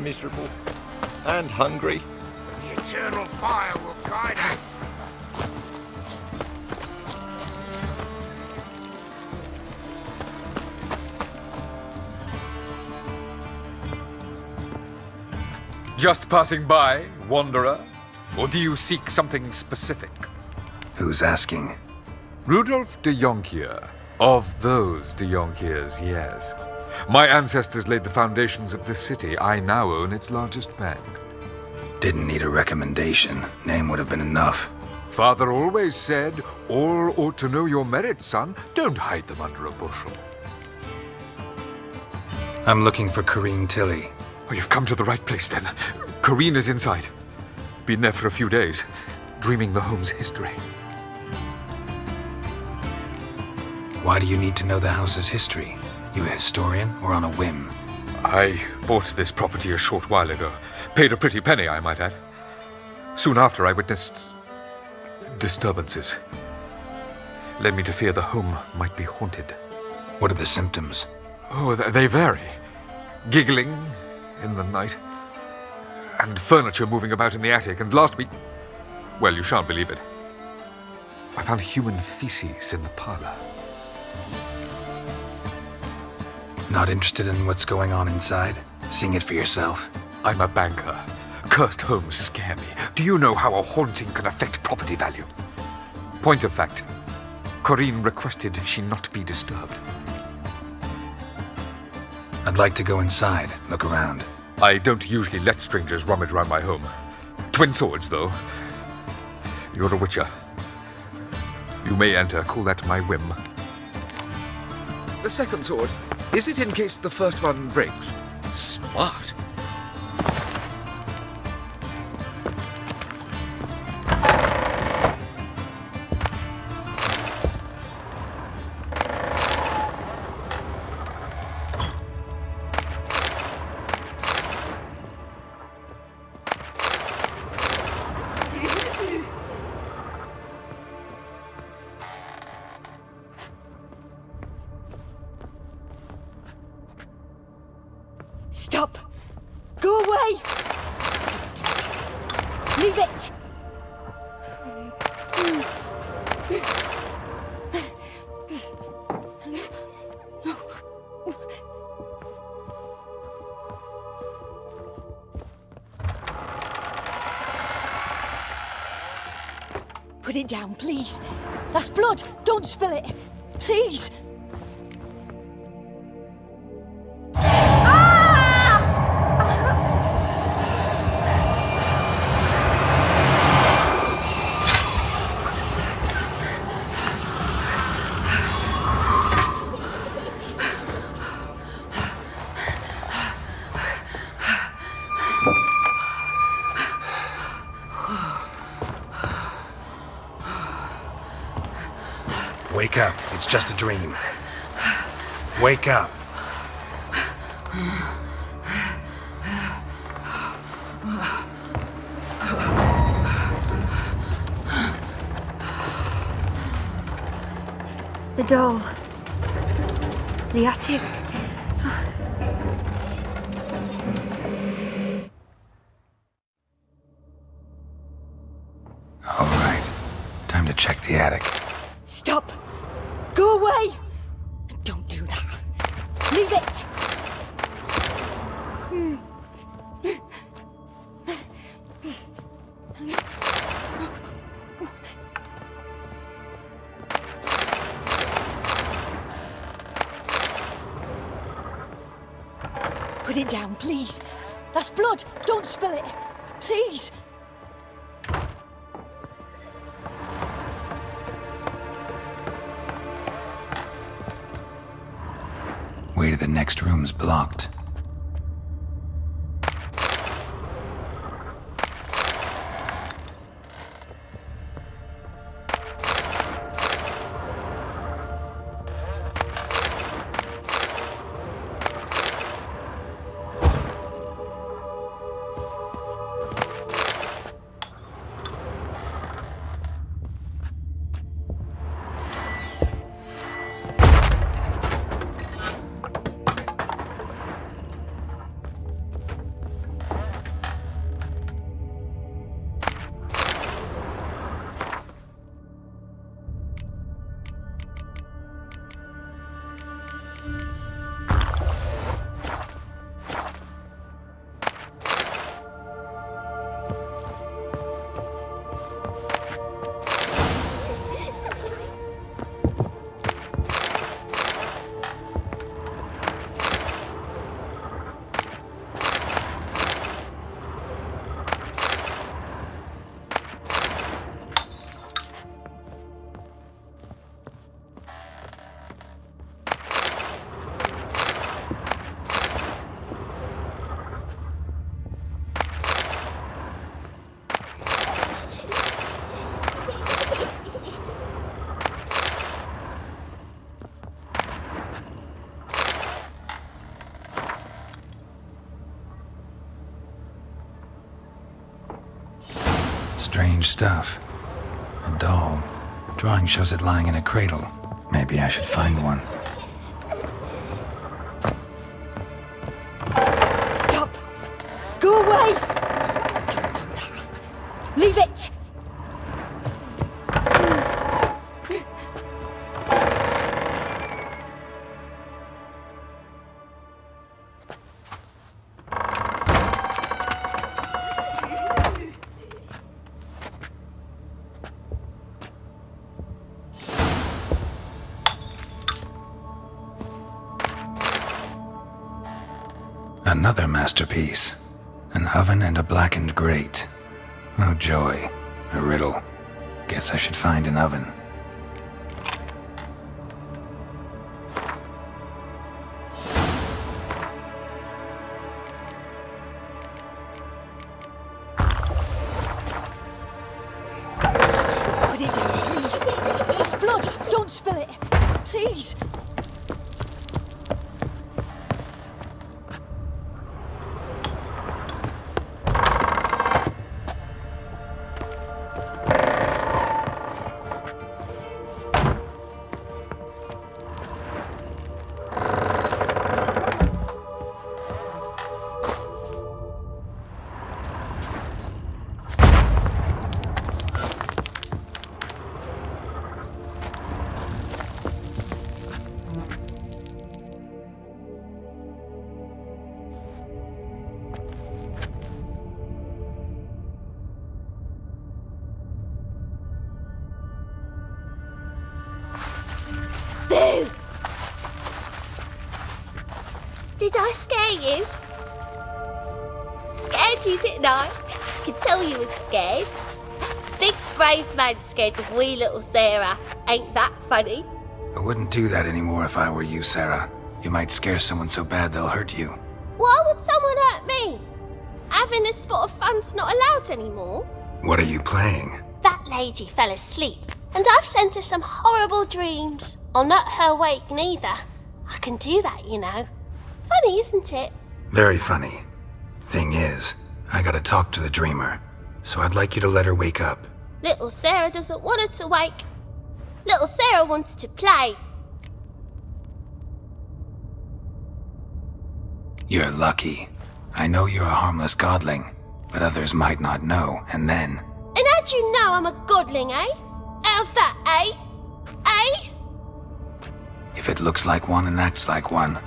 miserable and hungry. The eternal fire will guide us. Just passing by, wanderer? Or do you seek something specific? Who's asking? Rudolf de Jonkier. Of those de Jonkiers, yes. My ancestors laid the foundations of this city. I now own its largest bank. Didn't need a recommendation. Name would have been enough. Father always said, all ought to know your merits, son. Don't hide them under a bushel. I'm looking for Corinne Tilly. Oh, you've come to the right place, then. Corinne is inside. Been there for a few days, dreaming the home's history. Why do you need to know the house's history? You a historian, or on a whim? I bought this property a short while ago. Paid a pretty penny, I might add. Soon after, I witnessed disturbances. Led me to fear the home might be haunted. What are the symptoms? Oh, they vary. Giggling in the night, and furniture moving about in the attic, and last week, well, you shan't believe it, I found human feces in the parlor. Not interested in what's going on inside? Seeing it for yourself? I'm a banker. Cursed homes scare me. Do you know how a haunting can affect property value? Point of fact, Corinne requested she not be disturbed. I'd like to go inside, look around. I don't usually let strangers rummage around my home. Twin swords, though. You're a witcher. You may enter, call that my whim. The second sword, is it in case the first one breaks? Smart. Stop! Go away! Leave it! Put it down, please. That's blood. Don't spill it. Please. Wake up. It's just a dream. Wake up. The door. The attic. All right. Time to check the attic. Stop! Go away! Don't do that. Leave it! Put it down, please. That's blood. Don't spill it. Please. Way to the next room's blocked. Strange stuff. A doll. Drawing shows it lying in a cradle. Maybe I should find one. Stop! Go away! Don't do that. Leave it! Another masterpiece. An oven and a blackened grate. Oh joy. A riddle. Guess I should find an oven. Put it down, please. There's blood. Don't spill it. Please. Boo! Did I scare you? Scared you, didn't I? I could tell you was scared. Big brave man scared of wee little Sarah. Ain't that funny? I wouldn't do that anymore if I were you, Sarah. You might scare someone so bad they'll hurt you. Why would someone hurt me? Having a spot of fun's not allowed anymore. What are you playing? That lady fell asleep, and I've sent her some horrible dreams. I'll not her wake neither. I can do that, you know. Funny, isn't it? Very funny. Thing is, I gotta talk to the dreamer, so I'd like you to let her wake up. Little Sarah doesn't want her to wake. Little Sarah wants to play. You're lucky. I know you're a harmless godling, but others might not know, and then... And how'd you know I'm a godling, eh? How's that, eh? Eh? If it looks like one and acts like one,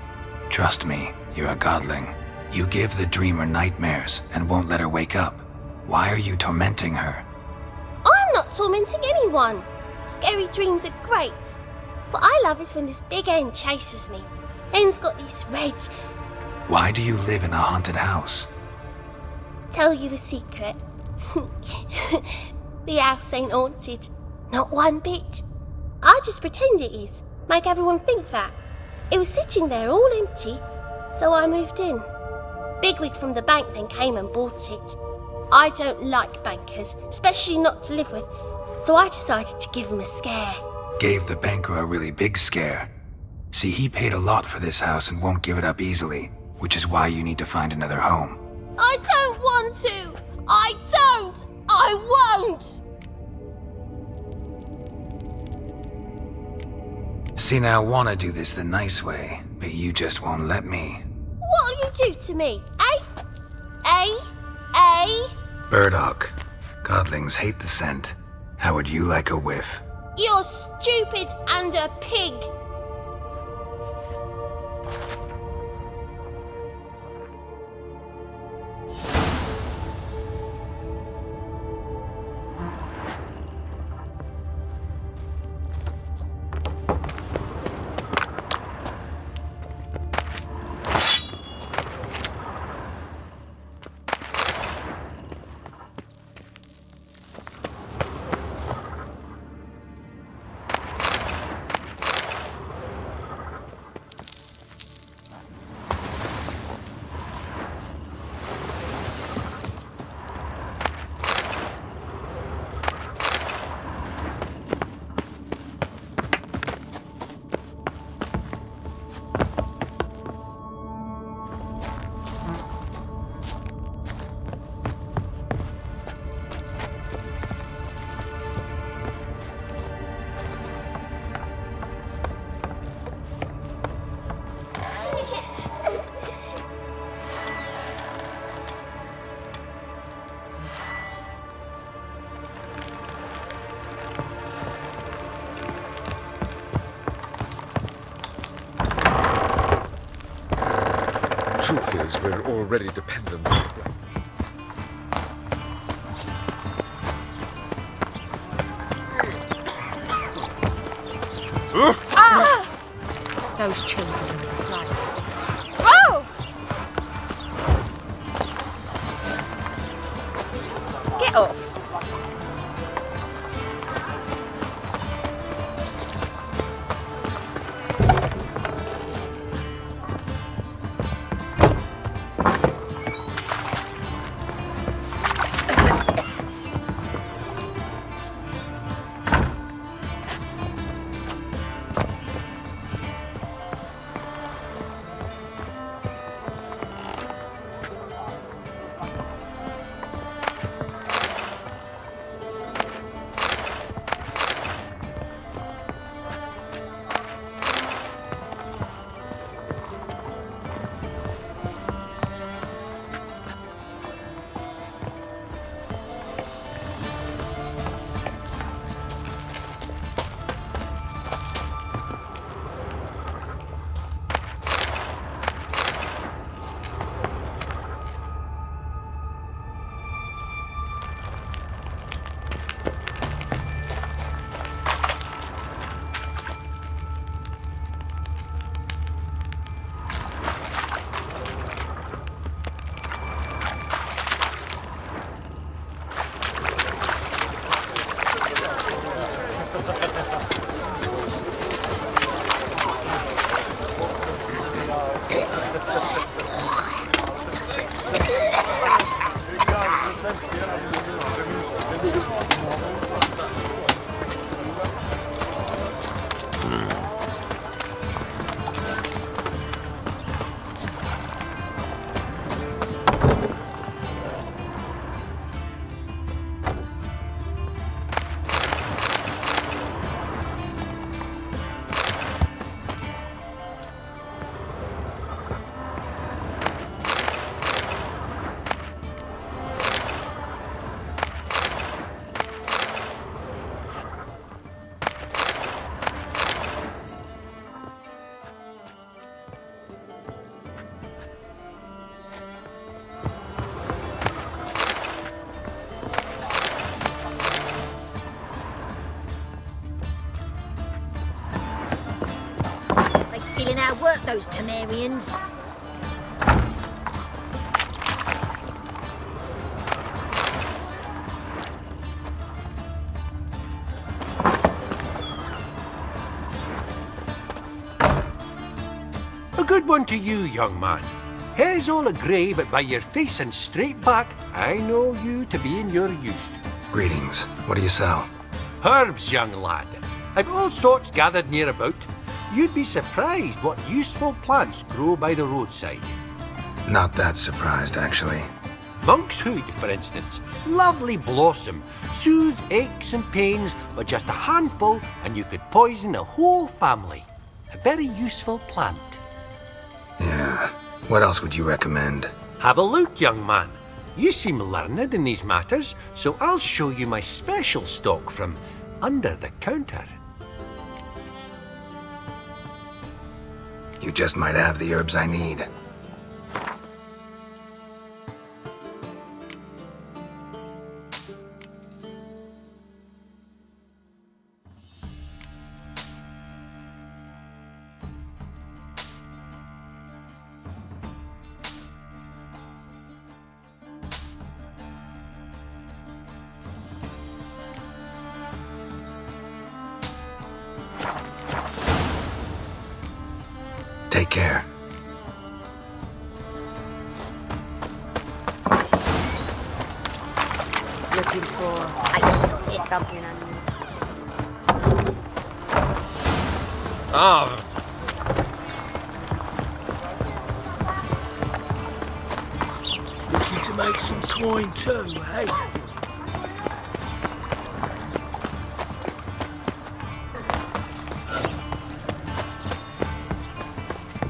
trust me, you're a godling. You give the dreamer nightmares and won't let her wake up. Why are you tormenting her? I'm not tormenting anyone. Scary dreams are great. What I love is when this big hen chases me. Hen's got this red... Why do you live in a haunted house? Tell you a secret. The house ain't haunted. Not one bit. I just pretend it is. Make everyone think that. It was sitting there all empty, so I moved in. Bigwig from the bank then came and bought it. I don't like bankers, especially not to live with, so I decided to give him a scare. Gave the banker a really big scare. See, he paid a lot for this house and won't give it up easily, which is why you need to find another home. I don't want to! I don't! I won't! See, now I want to do this the nice way, but you just won't let me. What'll you do to me, eh? Eh? Eh? Burdock. Godlings hate the scent. How would you like a whiff? You're stupid and a pig. Otherwise, we're already dependent on... Those children fly. Oh! Get off. Stealing our work, those Temerians. A good one to you, young man. Hair's all a grey, but by your face and straight back, I know you to be in your youth. Greetings. What do you sell? Herbs, young lad. I've all sorts gathered near about. You'd be surprised what useful plants grow by the roadside. Not that surprised, actually. Monk's hood, for instance. Lovely blossom. Soothes aches and pains, but just a handful and you could poison a whole family. A very useful plant. Yeah. What else would you recommend? Have a look, young man. You seem learned in these matters, so I'll show you my special stock from under the counter. You just might have the herbs I need. Take care. Looking for something unusual. Ah! Looking to make some coin too, hey?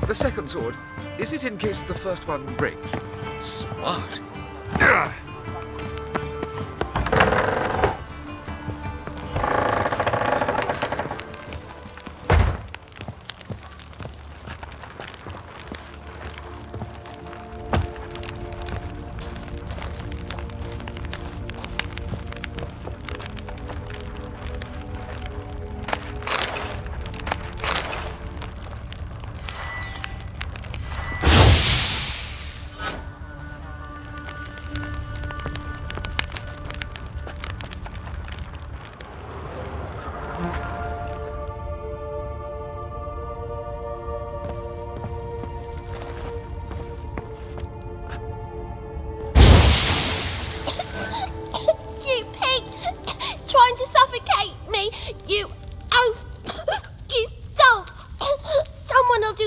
The second sword, is it in case the first one breaks? Smart.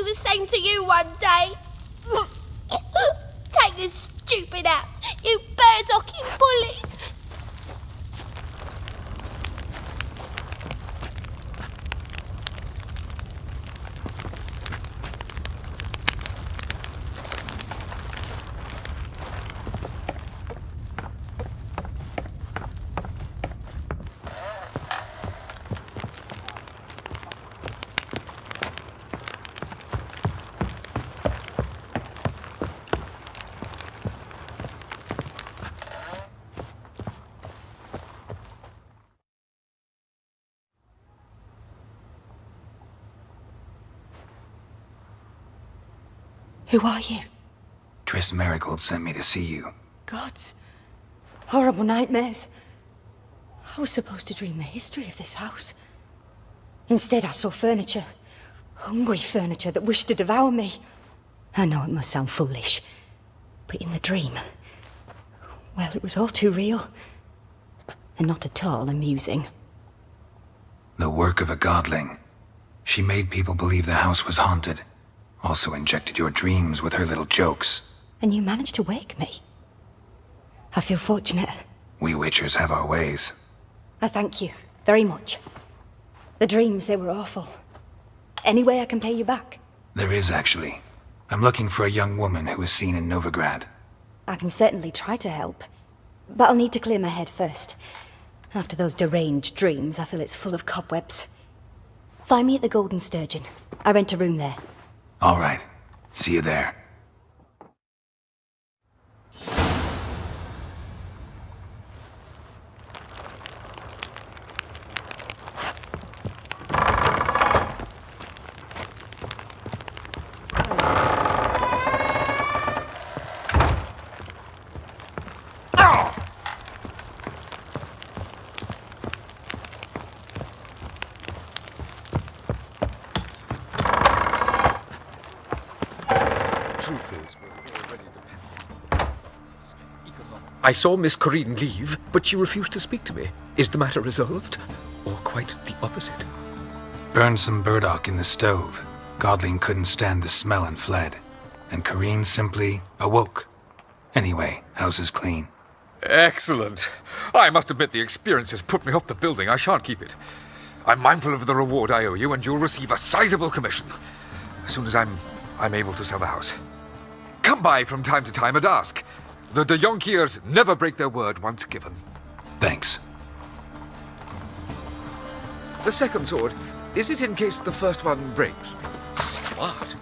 the same to you one day. Take this stupid house, you bird-docking bully. Who are you? Triss Marigold sent me to see you. Gods. Horrible nightmares. I was supposed to dream the history of this house. Instead, I saw furniture. Hungry furniture that wished to devour me. I know it must sound foolish, but in the dream, well, it was all too real. And not at all amusing. The work of a godling. She made people believe the house was haunted. Also injected your dreams with her little jokes. And you managed to wake me. I feel fortunate. We Witchers have our ways. I thank you very much. The dreams, they were awful. Any way I can pay you back? There is, actually. I'm looking for a young woman who was seen in Novigrad. I can certainly try to help. But I'll need to clear my head first. After those deranged dreams, I feel it's full of cobwebs. Find me at the Golden Sturgeon. I rent a room there. All right. See you there. I saw Miss Corinne leave, but she refused to speak to me. Is the matter resolved? Or quite the opposite? Burned some burdock in the stove. Godling couldn't stand the smell and fled. And Corinne simply awoke. Anyway, house is clean. Excellent. I must admit the experience has put me off the building. I shan't keep it. I'm mindful of the reward I owe you, and you'll receive a sizable commission. As soon as I'm able to sell the house. Come by from time to time and ask. The de Jonkiers never break their word once given. Thanks. The second sword, is it in case the first one breaks? Smart.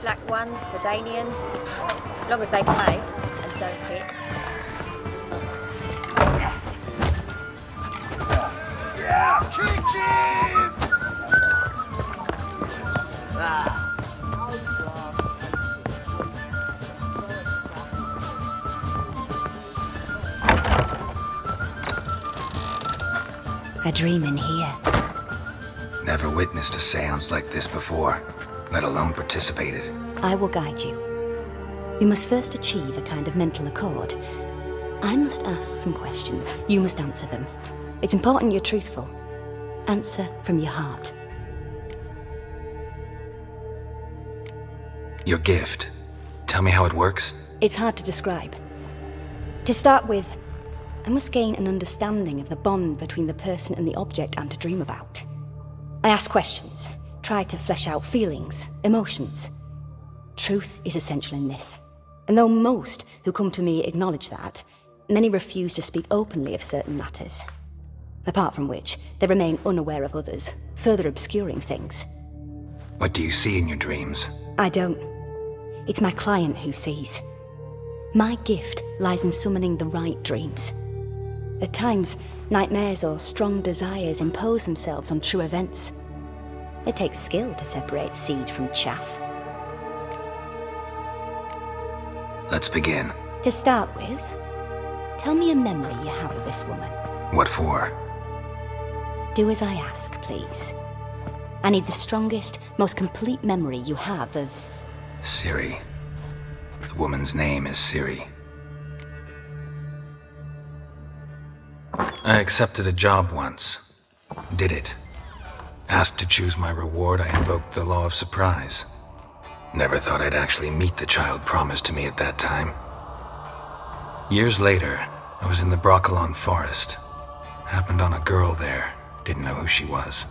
Black ones for Danians. As long as they pay and don't hit. A dream in here. Never witnessed a séance like this before, let alone participated. I will guide you. You must first achieve a kind of mental accord. I must ask some questions. You must answer them. It's important you're truthful. Answer from your heart. Your gift. Tell me how it works. It's hard to describe. To start with, I must gain an understanding of the bond between the person and the object I'm to dream about. I ask questions, try to flesh out feelings, emotions. Truth is essential in this. And though most who come to me acknowledge that, many refuse to speak openly of certain matters. Apart from which, they remain unaware of others, further obscuring things. What do you see in your dreams? I don't. It's my client who sees. My gift lies in summoning the right dreams. At times, nightmares or strong desires impose themselves on true events. It takes skill to separate seed from chaff. Let's begin. To start with, tell me a memory you have of this woman. What for? Do as I ask, please. I need the strongest, most complete memory you have of... Ciri. The woman's name is Ciri. I accepted a job once. Did it. Asked to choose my reward, I invoked the law of surprise. Never thought I'd actually meet the child promised to me at that time. Years later, I was in the Broccolon forest. Happened on a girl there, didn't know who she was.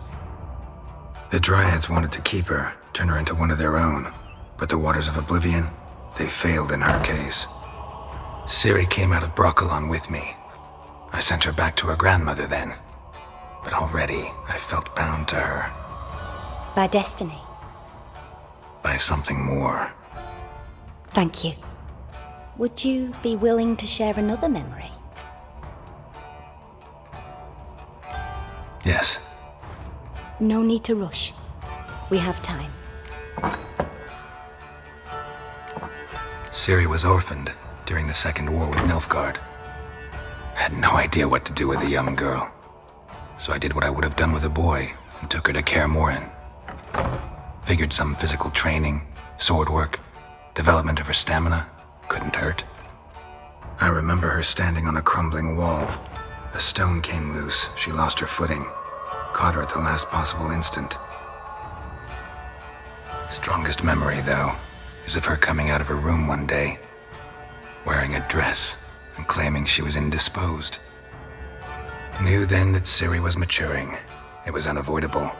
The Dryads wanted to keep her, turn her into one of their own, but the Waters of Oblivion, they failed in her case. Ciri came out of Broccolon with me. I sent her back to her grandmother then, but already I felt bound to her. By destiny. By something more. Thank you. Would you be willing to share another memory? Yes. No need to rush. We have time. Ciri was orphaned during the Second War with Nilfgaard. Had no idea what to do with a young girl. So I did what I would have done with a boy and took her to Kaer Morhen. Figured some physical training, sword work, development of her stamina couldn't hurt. I remember her standing on a crumbling wall. A stone came loose, she lost her footing. Caught her at the last possible instant. Strongest memory, though, is of her coming out of her room one day, wearing a dress and claiming she was indisposed. Knew then that Ciri was maturing. It was unavoidable.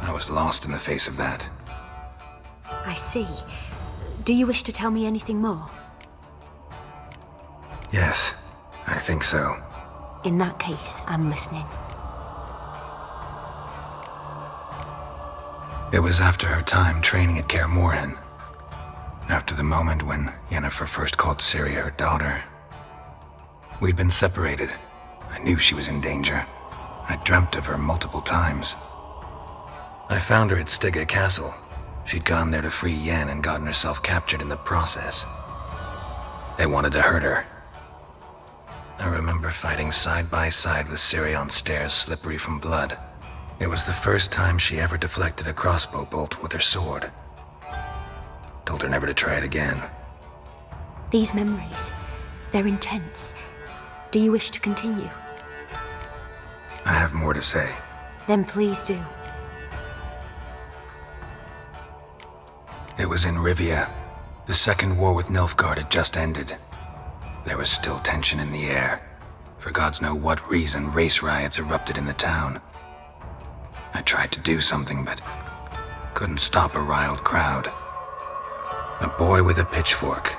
I was lost in the face of that. I see. Do you wish to tell me anything more? Yes, I think so. In that case, I'm listening. It was after her time training at Kaer Morhen. After the moment when Yennefer first called Ciri her daughter. We'd been separated. I knew she was in danger. I dreamt of her multiple times. I found her at Stygga Castle. She'd gone there to free Yen and gotten herself captured in the process. They wanted to hurt her. I remember fighting side by side with Ciri on stairs slippery from blood. It was the first time she ever deflected a crossbow bolt with her sword. Told her never to try it again. These memories, they're intense. Do you wish to continue? I have more to say. Then please do. It was in Rivia. The Second War with Nilfgaard had just ended. There was still tension in the air. For gods know what reason, race riots erupted in the town. I tried to do something, but couldn't stop a riled crowd. A boy with a pitchfork.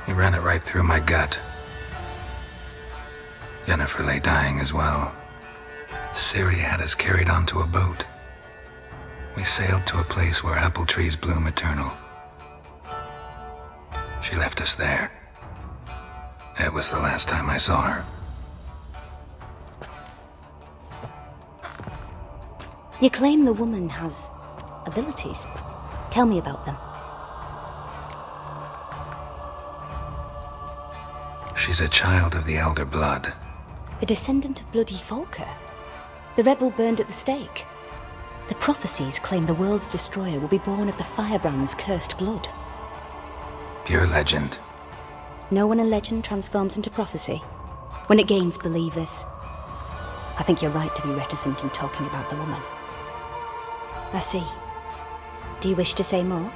He ran it right through my gut. Yennefer lay dying as well. Ciri had us carried onto a boat. We sailed to a place where apple trees bloom eternal. She left us there. It was the last time I saw her. You claim the woman has abilities. Tell me about them. She's a child of the Elder Blood. A descendant of bloody Volker. The rebel burned at the stake. The prophecies claim the world's destroyer will be born of the firebrand's cursed blood. Pure legend. No one in legend transforms into prophecy. When it gains believers. I think you're right to be reticent in talking about the woman. I see. Do you wish to say more?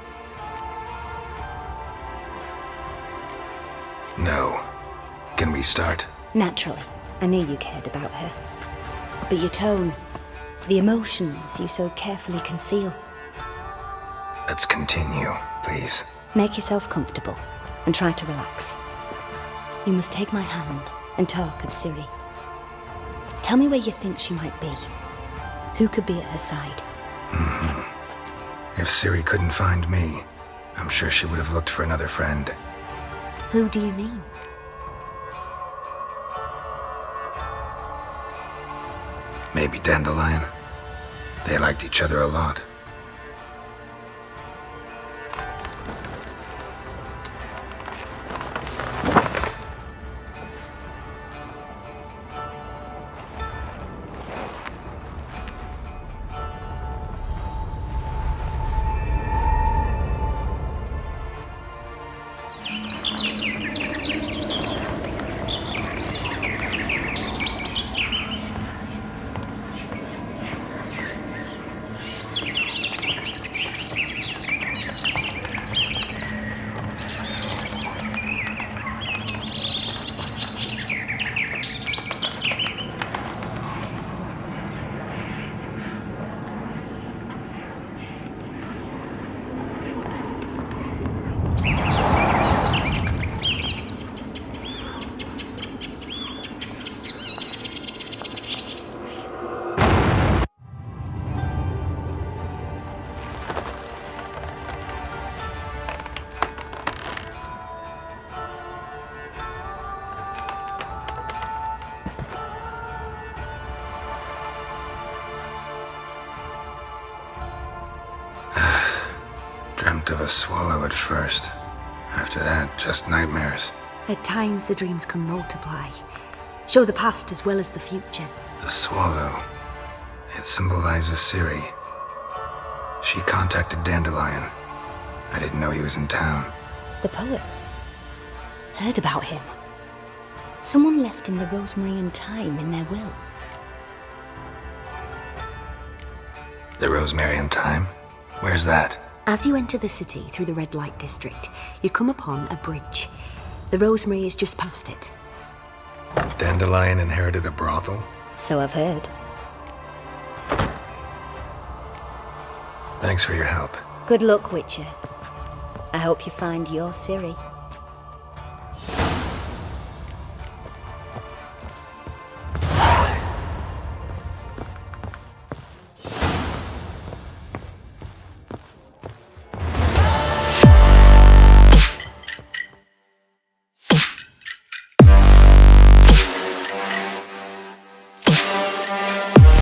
No. Can we start? Naturally. I knew you cared about her. But your tone, the emotions you so carefully conceal. Let's continue, please. Make yourself comfortable and try to relax. You must take my hand and talk of Ciri. Tell me where you think she might be. Who could be at her side? If Ciri couldn't find me, I'm sure she would have looked for another friend. Who do you mean? Maybe Dandelion. They liked each other a lot. of a swallow at first. After that, just nightmares. At times, the dreams can multiply, show the past as well as the future. The swallow. It symbolizes Ciri. She contacted Dandelion. I didn't know he was in town. The poet. Heard about him. Someone left him the rosemary and thyme in their will. The rosemary and thyme? Where's that? As you enter the city through the red light district, you come upon a bridge. The rosemary is just past it. Dandelion inherited a brothel? So I've heard. Thanks for your help. Good luck, Witcher. I hope you find your Ciri.